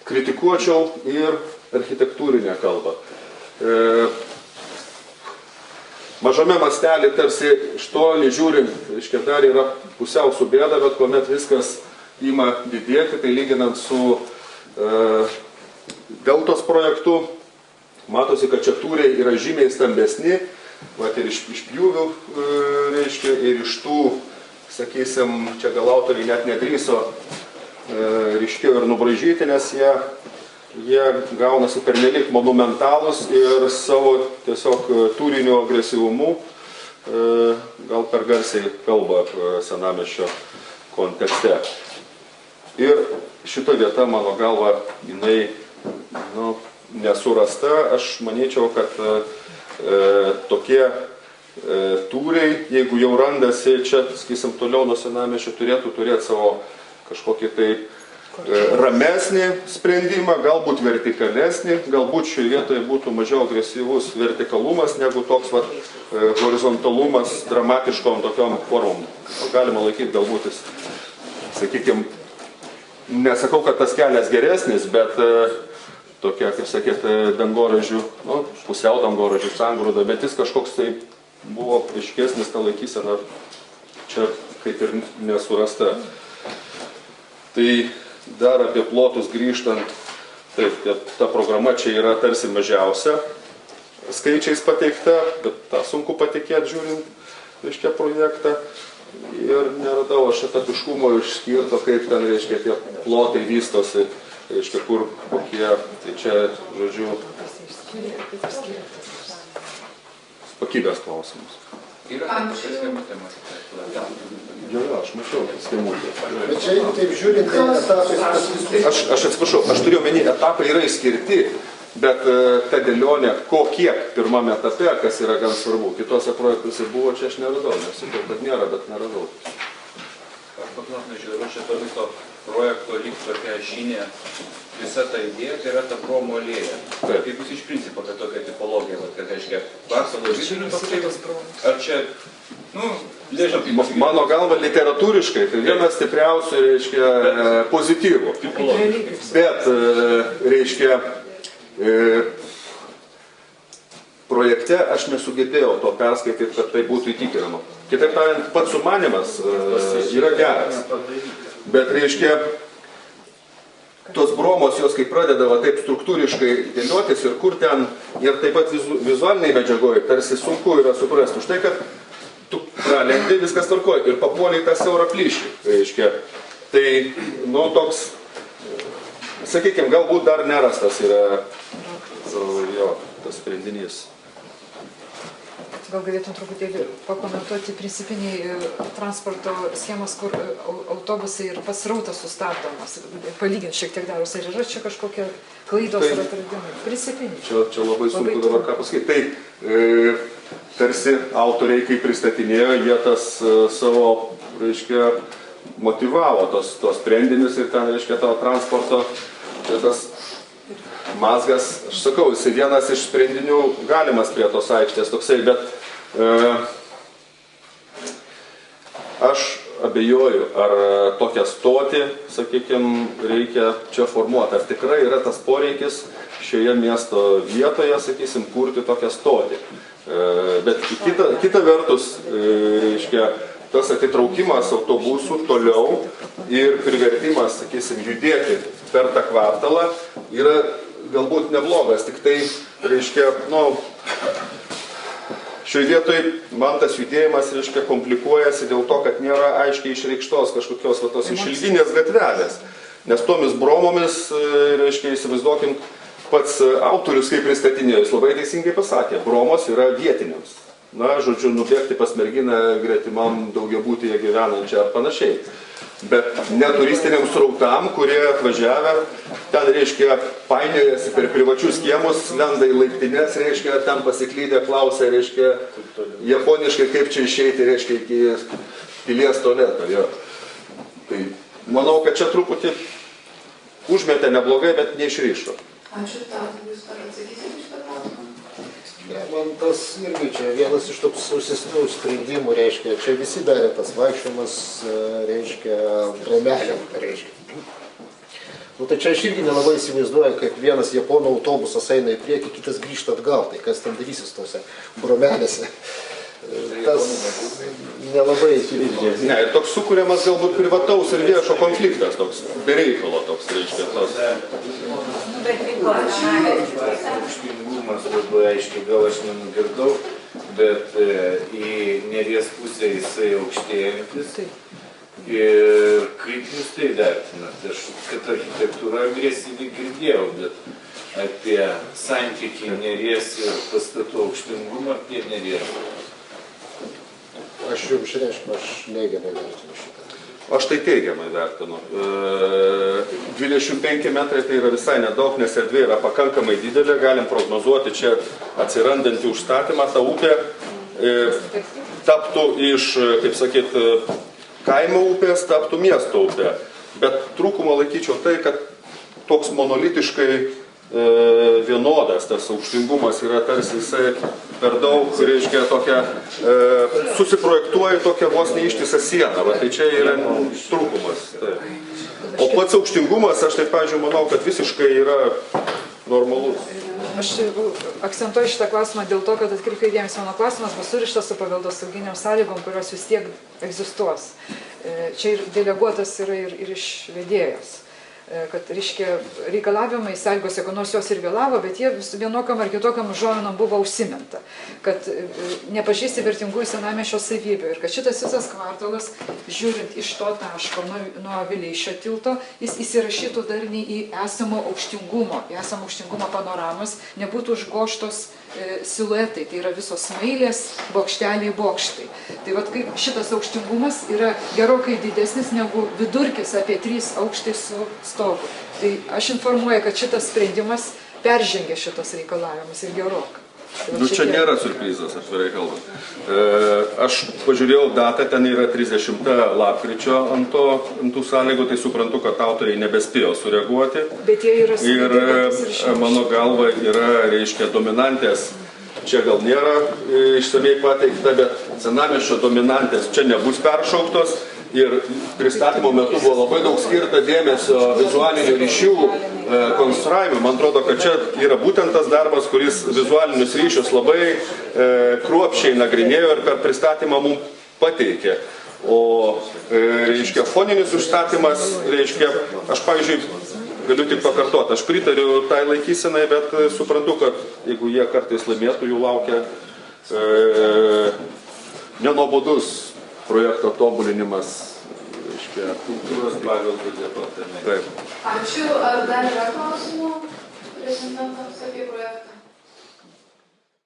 kritikuočiau ir architektūrinę kalbą. Mažame mastelį tarsi iš toli žiūrint, reiškia, dar yra pusiau subėda, bet kuomet viskas ima didėti, tai lyginant su Deltos projektu, matosi, kad čia tūriai yra žymiai stambesni, vat ir iš pjūvių, reiškia, ir iš tų, sakysim, čia gal autoriai net nedrįso ryškiau ir nubraižyti, nes jie gaunasi pernelyg monumentalus ir savo tiesiog turinio agresyvumu gal per garsiai kalba senamiesčio kontekste. Ir šita vieta, mano galva, jinai nesurasta. Aš manyčiau, kad tokie tūriai, jeigu jau randasi čia, sakysim, toliau nuo senamiesčio, turėtų turėti savo kažkokį tai ramesnį sprendimą, galbūt vertikalesnį, galbūt šioje vietoje būtų mažiau agresyvus vertikalumas negu toks horizontalumas dramatiškom tokiom formom. Galima laikyti galbūt jis, sakykime, nesakau, kad tas kelias geresnis, bet tokia, kaip sakėt, dangoraižių, pusiau dangoraižių sangrūda, bet jis kažkoks tai buvo aiškesnis, ta laikysena čia kaip ir nesurasta. Tai dar apie plotus grįžtant, taip, ta programa čia yra tarsi mažiausia skaičiais pateikta, bet tą sunku patikėti žiūrint, reiškia, projektą. Ir neradau aš etapiškumo išskirto, kaip ten, reiškia, tie plotai vystosi, reiškia, kur kokie, tai čia, žodžiu, pakybės klausimus. Yra tam tokia schematėmas. Jo, aš mačiau schemutę. Bet čia, taip žiūrint, tai etapai... Aš atsiprašau, aš turiu omeny, etapai yra išskirti, bet ta dėlionė, kiek pirmame etape, kas yra gan svarbu. Kitose projektuose buvo, čia aš neradau, nesakau, kad nėra, bet neradau. Aš paklausiu, nežiūrėjau, šito viso projekto lyg tokia žinė, visa ta idėja, tai yra ta Bromo alėja. Kaip jūs iš principo apie tokią tipologiją, kad reiškia, Barcelos žydinių toksai, ar čia, nežinau, mano galva literatūriškai, tai vienas stipriausių, reiškia, pozityvų. Bet, reiškia, projekte aš nesugebėjau to perskaityti, kad tai būtų įtikinama. Kitaip tariant, pats sumanymas yra geras. Bet, reiškia, tos bromos jos kaip pradeda taip struktūriškai dėliotis ir kur ten, ir taip pat vizualiniai medžiagoje, tarsi sunku yra suprasti. Už tai, kad tu pralendi, viskas tvarkoja ir papuoliai tą siaurą plyšį, reiškia. Tai, toks, sakykime, galbūt dar nerastas yra jo, tas sprendinys. Gal galėtum truputėlį pakomentuoti principiniai transporto schemos, kur autobusai ir pats srautas sustabdomas, palyginti šiek tiek daros. Ar yra čia kažkokia klaidos ar atradimai? Principiniai. Čia labai sunku dabar ką pasakyti. Tai tarsi autoriai, kai pristatinėjo, jie tas savo, reiškia, motyvavo tos sprendinius ir ten, reiškia, to transporto, tas mazgas, aš sakau, jis vienas iš sprendinių galimas prie tos aikštės toksai, bet aš abejoju, ar tokią stotį, sakykime, reikia čia formuoti. Ar tikrai yra tas poreikis šioje miesto vietoje, sakysim, kurti tokią stotį. Bet kita vertus, reiškia, tas atitraukimas autobusų toliau ir privertimas, sakysim, judėti per tą kvartalą yra galbūt neblogas, tik tai, reiškia, šioje vietoje man tas judėjimas, reiškia, komplikuojasi dėl to, kad nėra aiškiai išreikštos kažkokios tos išilginės gatvelės. Nes tomis bromomis, reiškia, įsivaizduokim, pats autorius, kaip pristatinėjo, jis labai teisingai pasakė, bromos yra vietiniams. Žodžiu, nubėgti pas merginą gretimam daugiabutyje gyvenančią ar panašiai. Bet neturistiniam srautam, kurie atvažiavę, ten, reiškia, painiojasi per privačius kiemus, lenda į laiptines, reiškia, ten pasiklydę klausia, reiškia, japoniškai, kaip čia išeiti, reiškia, iki pilies tualeto. Ja. Tai manau, kad čia truputį užmetė neblogai, bet neišryšo. Ačiū tau, jūs dar atsakysite šitą klausimą? Man tas irgi čia vienas iš toks susisnių sprendimų, reiškia, čia visi darė tas vaikščiojimas, reiškia, bromelėm, reiškia. Nu, tai čia aš irgi nelabai įsivaizduoju, kaip vienas japonų autobusas eina į priekį, kitas grįžta atgal, tai kas ten darysis tose bromelėse. Tas nelabai įsivaizduoju. Ne, ir toks sukūriamas galbūt privataus ir viešo konfliktas, toks bereikalo toks, reiškia, tos. Užpildymas labai aiškiai, gal aš nenugirdau, bet į Neries pusę jisai aukštėjantis. Ir kaip jūs tai vertinate? Aš, kad architektūra agresyviai girdėjau, bet apie santykį Neries ir pastatų aukštingumą apie Neries. Aš jums išreiškiu, aš neigiamai vertinu šitą. Aš tai teigiamai vertinu. 25 metrai tai yra visai nedaug, nes erdvė yra pakankamai didelė, galim prognozuoti čia atsirandantį užstatymą, ta upė taptų iš, kaip sakyt, kaimo upės, taptų miesto upė. Bet trūkumo laikyčiau tai, kad toks monolitiškai vienodas, tas aukštingumas yra tarsi jisai per daug, reiškia, tokia, susiprojektuoja tokią vos neištisą sieną, va, tai čia yra trūkumas. Tai. O pats aukštingumas, aš taip, pavyzdžiui, manau, kad visiškai yra normalus. Aš akcentuoju šitą klausimą dėl to, kad atkreipiu dėmesį, mano klausimas bus surištas su paveldosauginiam sąlygom, kurios vis tiek egzistuos. Čia ir deleguotas yra ir iš vedėjos. Kad reikalavimai sąlygose, nors jos ir vėlavo, bet jie vienokiam ar kitokiam užuominom buvo užsiminta, kad nepažįsti vertingųjų senamiesčio savybių ir kad šitas visas kvartalas, žiūrint iš to taško nuo Vileišio tilto, jis įsirašytų darniai į esamo aukštingumo panoramas, nebūtų užgoštos siluetai, tai yra visos smailės, bokšteliai, bokštai. Tai vat kaip šitas aukštingumas yra gerokai didesnis negu vidurkis apie 3 aukštai su stogu. Tai aš informuoju, kad šitas sprendimas peržengia šitos reikalavimus ir gerokai. Nu, čia nėra surprizas, atvirai kalbant. Aš pažiūrėjau datą, ten yra 30 lapkričio ant tų sąlygų, tai suprantu, kad autoriai nebespėjo sureaguoti. Bet jie yra ir mano galva yra, reiškia, dominantės, čia gal nėra išsamei pateikta, bet senamiesčio dominantės čia nebus peršauktos. Ir pristatymo metu buvo labai daug skirta dėmesio vizualinių ryšių konstravimui. Man atrodo, kad čia yra būtent tas darbas, kuris vizualinius ryšius labai kruopščiai nagrinėjo ir per pristatymą mums pateikė. O, reiškia, foninis užstatymas, reiškia, aš, pavyzdžiui, galiu tik pakartoti, aš pritariu tai laikysenai, bet suprantu, kad jeigu jie kartais laimėtų, jų laukia nenuobodus projekto tobulinimas, reiškia, kultūros paveldo departamente. Taip. Ačiū. Ar dar yra klausimų prezidentams apie projektą?